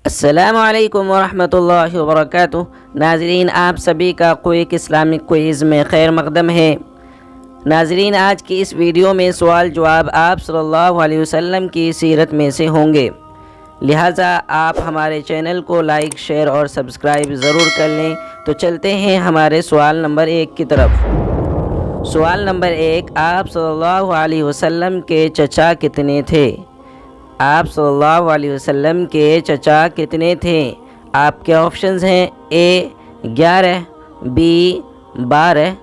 السلام علیکم ورحمۃ اللہ وبرکاتہ۔ ناظرین، آپ سبھی کا کوئک اسلامک کوئز میں خیر مقدم ہے۔ ناظرین، آج کی اس ویڈیو میں سوال جواب آپ صلی اللہ علیہ وسلم کی سیرت میں سے ہوں گے، لہٰذا آپ ہمارے چینل کو لائک، شیئر اور سبسکرائب ضرور کر لیں۔ تو چلتے ہیں ہمارے سوال نمبر 1 کی طرف۔ سوال نمبر 1، آپ صلی اللہ علیہ وسلم کے چچا کتنے تھے؟ آپ صلی اللہ علیہ وسلم کے چچا کتنے تھے؟ آپ کے آپشنز ہیں: اے 11، بی 12،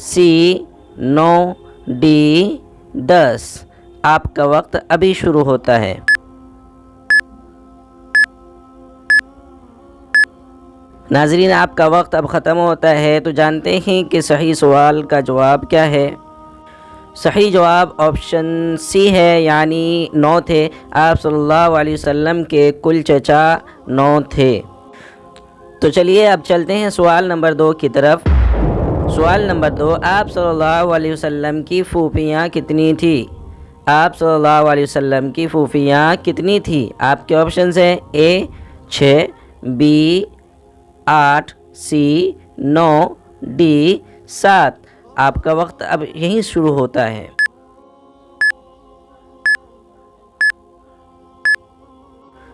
سی 9، ڈی 10۔ آپ کا وقت ابھی شروع ہوتا ہے۔ ناظرین، آپ کا وقت اب ختم ہوتا ہے، تو جانتے ہیں کہ صحیح سوال کا جواب کیا ہے۔ صحیح جواب آپشن سی ہے، یعنی 9 تھے۔ آپ صلی اللہ علیہ وسلم کے کل چچا 9 تھے۔ تو چلیے اب چلتے ہیں سوال نمبر 2 کی طرف۔ سوال نمبر 2، آپ صلی اللہ علیہ وسلم کی پھوپھیاں کتنی تھیں؟ آپ صلی اللہ علیہ وسلم کی پھوپھیاں کتنی تھیں؟ آپ کے آپشنز ہیں: اے 6، بی 8، سی 9، ڈی 7۔ آپ کا وقت اب یہیں شروع ہوتا ہے۔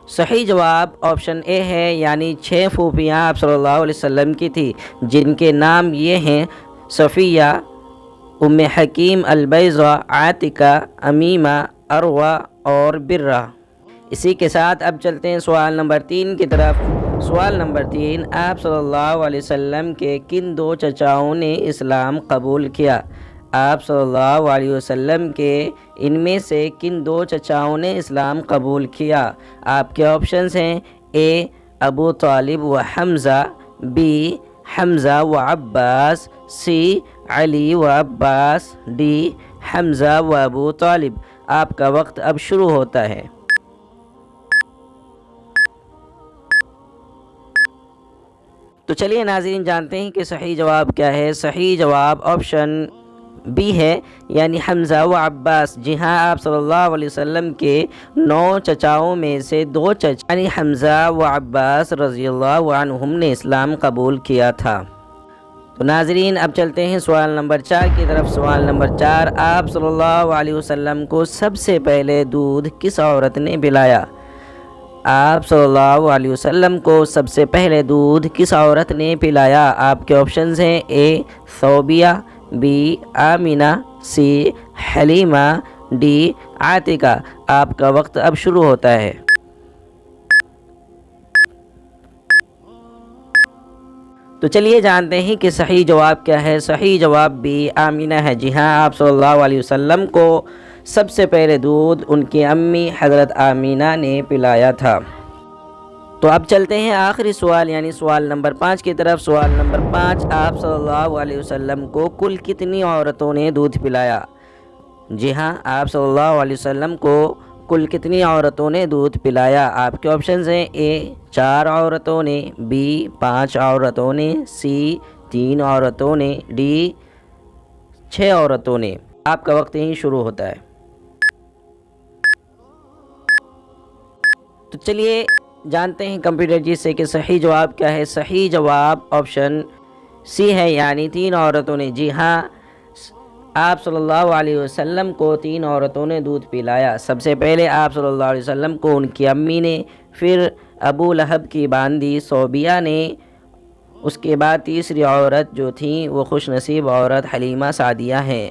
صحیح جواب آپشن اے ہے، یعنی 6 پھوپھیاں آپ صلی اللہ علیہ وسلم کی تھی، جن کے نام یہ ہیں: صفیہ، ام حکیم البیضاء، عاتکہ، امیمہ، عروہ اور برہ۔ اسی کے ساتھ اب چلتے ہیں سوال نمبر 3 کی طرف۔ سوال نمبر 3، آپ صلی اللہ علیہ وسلم کے کن 2 چچاؤں نے اسلام قبول کیا؟ آپ صلی اللہ علیہ وسلم کے ان میں سے کن 2 چچاؤں نے اسلام قبول کیا؟ آپ کے آپشنز ہیں: اے ابو طالب و حمزہ، بی حمزہ و عباس، سی علی و عباس، ڈی حمزہ و ابو طالب۔ آپ کا وقت اب شروع ہوتا ہے۔ تو چلیے ناظرین، جانتے ہیں کہ صحیح جواب کیا ہے۔ صحیح جواب آپشن بی ہے، یعنی حمزہ و عباس۔ جی ہاں، آپ صلی اللہ علیہ وسلم کے 9 چچاؤں میں سے 2 چچا یعنی حمزہ و عباس رضی اللہ عنہم نے اسلام قبول کیا تھا۔ تو ناظرین، اب چلتے ہیں سوال نمبر 4 کی طرف۔ سوال نمبر 4، آپ صلی اللہ علیہ وسلم کو سب سے پہلے دودھ کس عورت نے پلایا؟ آپ صلی اللہ علیہ وسلم کو سب سے پہلے دودھ کس عورت نے پلایا؟ آپ کے آپشنز ہیں: A Sobia, B Amina, C Halima, D Atika. آپ کا وقت اب شروع ہوتا ہے۔ تو چلیے جانتے ہیں کہ صحیح جواب کیا ہے۔ صحیح جواب بی آمینہ ہے۔ جی ہاں، آپ صلی اللہ علیہ وسلم کو سب سے پہلے دودھ ان کی امی حضرت آمینہ نے پلایا تھا۔ تو اب چلتے ہیں آخری سوال، یعنی سوال نمبر 5 کی طرف۔ سوال نمبر 5، آپ صلی اللہ علیہ وسلم کو کل کتنی عورتوں نے دودھ پلایا؟ جی ہاں، آپ صلی اللہ علیہ وسلم کو کل کتنی عورتوں نے دودھ پلایا؟ آپ کے آپشنز ہیں: اے 4 عورتوں نے، بی 5 عورتوں نے، سی 3 عورتوں نے، ڈی 6 عورتوں نے۔ آپ کا وقت یہیں شروع ہوتا ہے۔ تو چلیے جانتے ہیں کمپیوٹر جی سے کہ صحیح جواب کیا ہے۔ صحیح جواب آپشن سی ہے، یعنی 3 عورتوں نے۔ جی ہاں، آپ صلی اللہ علیہ وسلم کو 3 عورتوں نے دودھ پلایا۔ سب سے پہلے آپ صلی اللہ علیہ وسلم کو ان کی امی نے، پھر ابو لہب کی باندی صوبیہ نے، اس کے بعد تیسری عورت جو تھیں وہ خوش نصیب عورت حلیمہ سعدیہ ہیں۔